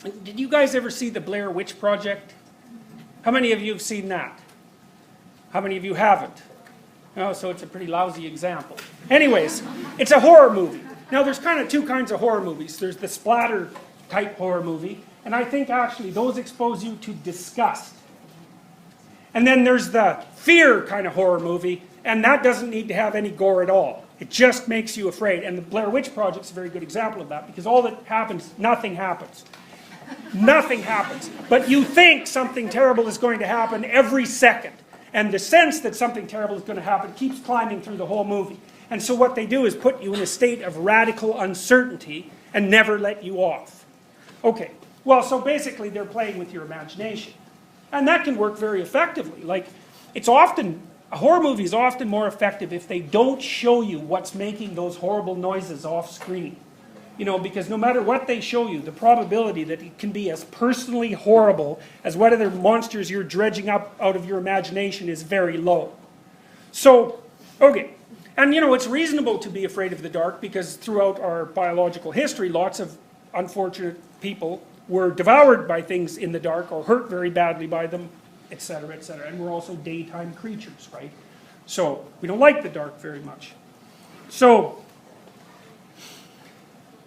Did you guys ever see the Blair Witch Project? How many of you have seen that? How many of you haven't? Oh, so it's a pretty lousy example. Anyways, it's a horror movie. Now there's kind of two kinds of horror movies. There's the splatter type horror movie, and I think actually those expose you to disgust. And then there's the fear kind of horror movie, and that doesn't need to have any gore at all. It just makes you afraid. And the Blair Witch Project's a very good example of that, because all that happens, nothing happens. Nothing happens. But you think something terrible is going to happen every second. And the sense that something terrible is going to happen keeps climbing through the whole movie. And so what they do is put you in a state of radical uncertainty and never let you off. Okay, well, so basically they're playing with your imagination. And that can work very effectively. Like, a horror movie is often more effective if they don't show you what's making those horrible noises off screen. You know, because no matter what they show you, the probability that it can be as personally horrible as whatever monsters you're dredging up out of your imagination is very low. So, okay. And you know, it's reasonable to be afraid of the dark because throughout our biological history, lots of unfortunate people were devoured by things in the dark or hurt very badly by them, etc., etc. And we're also daytime creatures, right? So, we don't like the dark very much. So,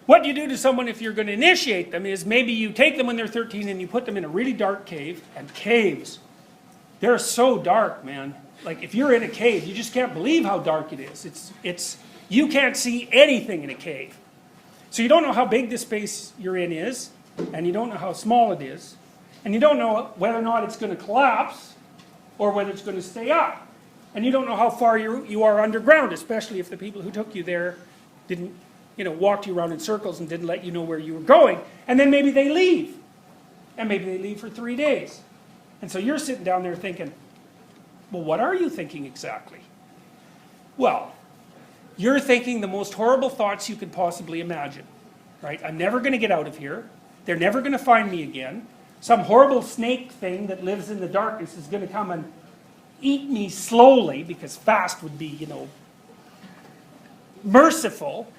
what you do to someone if you're going to initiate them is maybe you take them when they're 13 and you put them in a really dark cave. And caves, they're so dark, man. Like if you're in a cave, you just can't believe how dark it is. You can't see anything in a cave. So you don't know how big the space you're in is, and you don't know how small it is, and you don't know whether or not it's going to collapse or whether it's going to stay up. And you don't know how far you are underground, especially if the people who took you there didn't walked you around in circles and didn't let you know where you were going. And then maybe they leave. And maybe they leave for 3 days. And so you're sitting down there thinking, well, what are you thinking exactly? Well, you're thinking the most horrible thoughts you could possibly imagine. Right? I'm never going to get out of here. They're never going to find me again. Some horrible snake thing that lives in the darkness is going to come and eat me slowly, because fast would be, merciful.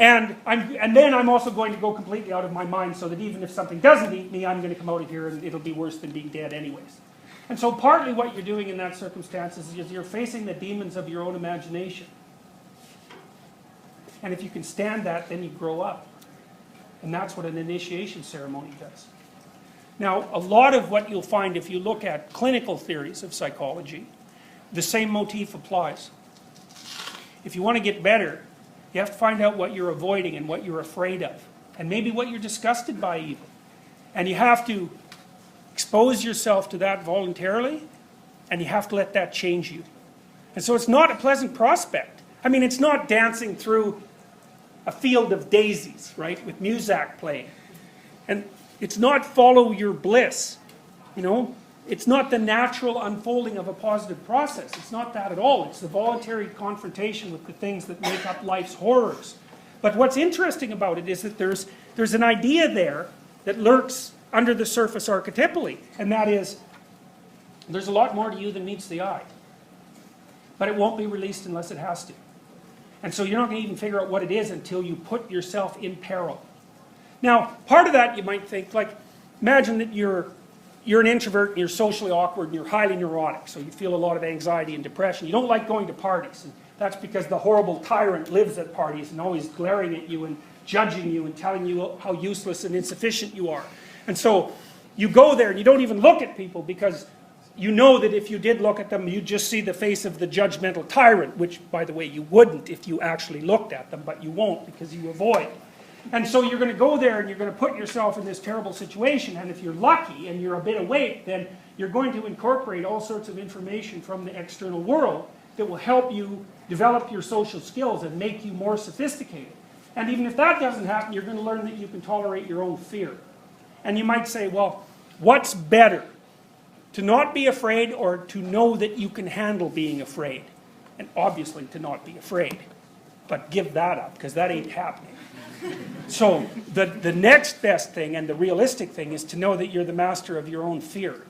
And then I'm also going to go completely out of my mind so that even if something doesn't eat me, I'm going to come out of here and it'll be worse than being dead anyways. And so partly what you're doing in that circumstance is you're facing the demons of your own imagination. And if you can stand that, then you grow up. And that's what an initiation ceremony does. Now, a lot of what you'll find if you look at clinical theories of psychology, the same motif applies. If you want to get better, you have to find out what you're avoiding and what you're afraid of. And maybe what you're disgusted by even. And you have to expose yourself to that voluntarily, and you have to let that change you. And so it's not a pleasant prospect. I mean, it's not dancing through a field of daisies, right, with Muzak playing. And it's not follow your bliss, It's not the natural unfolding of a positive process. It's not that at all. It's the voluntary confrontation with the things that make up life's horrors. But what's interesting about it is that there's an idea there that lurks under the surface archetypally, and that is, there's a lot more to you than meets the eye. But it won't be released unless it has to. And so you're not going to even figure out what it is until you put yourself in peril. Now, part of that you might think, like, imagine that you're an introvert and you're socially awkward and you're highly neurotic, so you feel a lot of anxiety and depression. You don't like going to parties, and that's because the horrible tyrant lives at parties and always glaring at you and judging you and telling you how useless and insufficient you are. And so you go there and you don't even look at people because you know that if you did look at them, you'd just see the face of the judgmental tyrant, which, by the way, you wouldn't if you actually looked at them, but you won't because you avoid. And so you're going to go there and you're going to put yourself in this terrible situation, and if you're lucky and you're a bit awake, then you're going to incorporate all sorts of information from the external world that will help you develop your social skills and make you more sophisticated. And even if that doesn't happen, you're going to learn that you can tolerate your own fear. And you might say, well, what's better? To not be afraid or to know that you can handle being afraid? And obviously to not be afraid. But give that up, because that ain't happening. So the next best thing and the realistic thing is to know that you're the master of your own fear.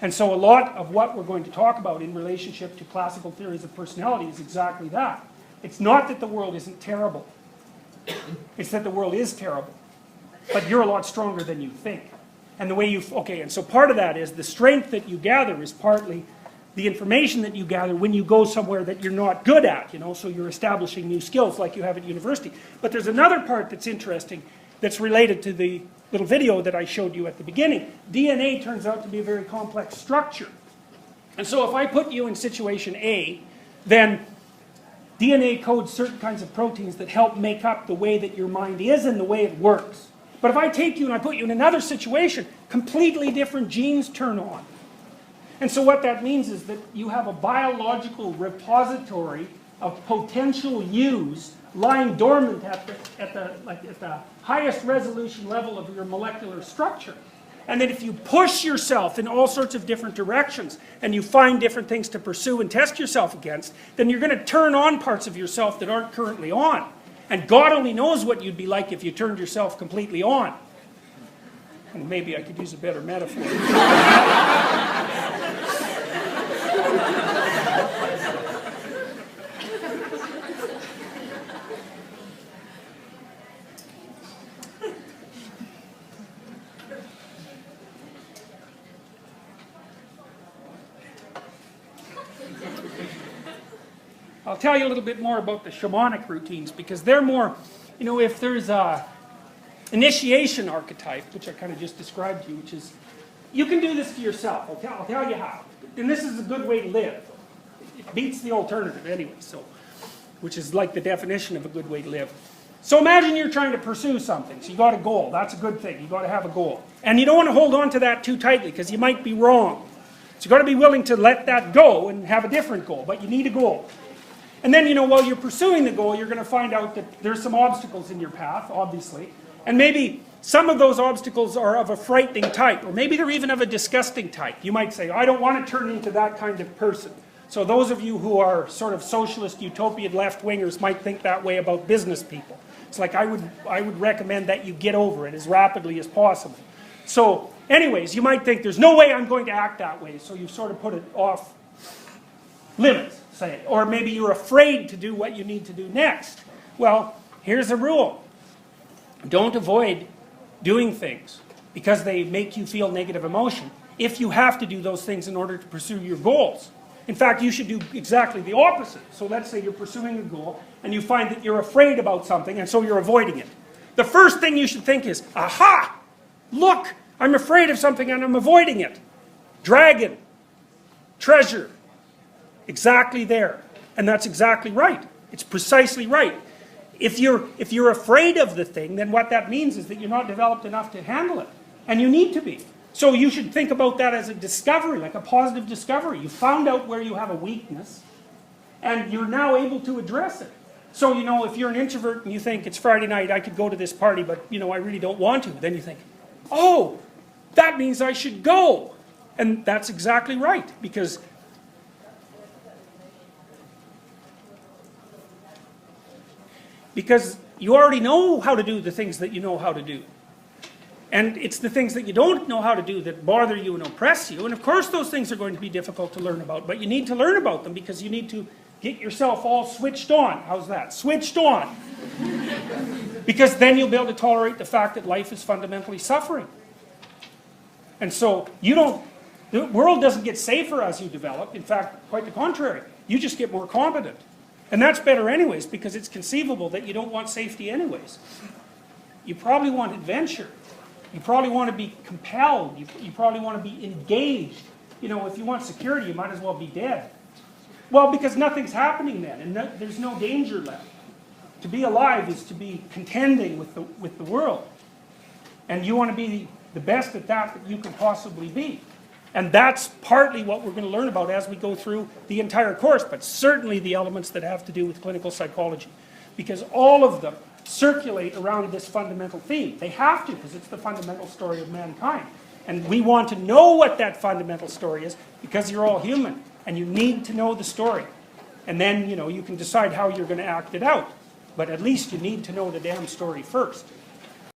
And so a lot of what we're going to talk about in relationship to classical theories of personality is exactly that. It's not that the world isn't terrible. It's that the world is terrible. but you're a lot stronger than you think. And the way you, okay, and so part of that is the strength that you gather is partly the information that you gather when you go somewhere that you're not good at, you know, so you're establishing new skills like you have at university. But there's another part that's interesting that's related to the little video that I showed you at the beginning. DNA turns out to be a very complex structure. And so if I put you in situation A, then DNA codes certain kinds of proteins that help make up the way that your mind is and the way it works. But if I take you and I put you in another situation, completely different genes turn on. And so what that means is that you have a biological repository of potential use lying dormant at the highest resolution level of your molecular structure. And that if you push yourself in all sorts of different directions and you find different things to pursue and test yourself against, then you're going to turn on parts of yourself that aren't currently on. And God only knows what you'd be like if you turned yourself completely on. And maybe I could use a better metaphor. I'll tell you a little bit more about the shamanic routines because they're more, you know, if there's a initiation archetype, which I kind of just described to you, which is, you can do this to yourself. I'll tell you how. And this is a good way to live. It beats the alternative anyway, so, which is like the definition of a good way to live. So imagine you're trying to pursue something. So you got a goal. That's a good thing. You got to have a goal. And you don't want to hold on to that too tightly because you might be wrong. So you got to be willing to let that go and have a different goal, but you need a goal. And then, you know, while you're pursuing the goal, you're going to find out that there's some obstacles in your path, obviously. And maybe some of those obstacles are of a frightening type, or maybe they're even of a disgusting type. You might say, I don't want to turn into that kind of person. So those of you who are sort of socialist, utopian left-wingers might think that way about business people. It's like I would recommend that you get over it as rapidly as possible. So anyways, you might think there's no way I'm going to act that way, so you sort of put it off limits, say. Or maybe you're afraid to do what you need to do next. Well, here's a rule. Don't avoid doing things because they make you feel negative emotion if you have to do those things in order to pursue your goals. In fact, you should do exactly the opposite. So let's say you're pursuing a goal and you find that you're afraid about something and so you're avoiding it. The first thing you should think is, aha! Look, I'm afraid of something and I'm avoiding it. Dragon. Treasure. Exactly there. And that's exactly right. It's precisely right. If you're afraid of the thing, then what that means is that you're not developed enough to handle it. And you need to be. So you should think about that as a discovery, like a positive discovery. You found out where you have a weakness, and you're now able to address it. So, you know, if you're an introvert and you think it's Friday night, I could go to this party, but, you know, I really don't want to. Then you think, oh, that means I should go. And that's exactly right, because you already know how to do the things that you know how to do. And it's the things that you don't know how to do that bother you and oppress you. And of course those things are going to be difficult to learn about, but you need to learn about them because you need to get yourself all switched on. How's that? Switched on. Because then you'll be able to tolerate the fact that life is fundamentally suffering. And so the world doesn't get safer as you develop. In fact, quite the contrary. You just get more competent. And that's better anyways, because it's conceivable that you don't want safety anyways. You probably want adventure. You probably want to be compelled. You probably want to be engaged. You know, if you want security, you might as well be dead. Well, because nothing's happening then, and there's no danger left. To be alive is to be contending with the world. And you want to be the best at that you can possibly be. And that's partly what we're going to learn about as we go through the entire course, but certainly the elements that have to do with clinical psychology. Because all of them circulate around this fundamental theme. They have to, because it's the fundamental story of mankind. And we want to know what that fundamental story is, because you're all human, and you need to know the story. And then, you know, you can decide how you're going to act it out. But at least you need to know the damn story first.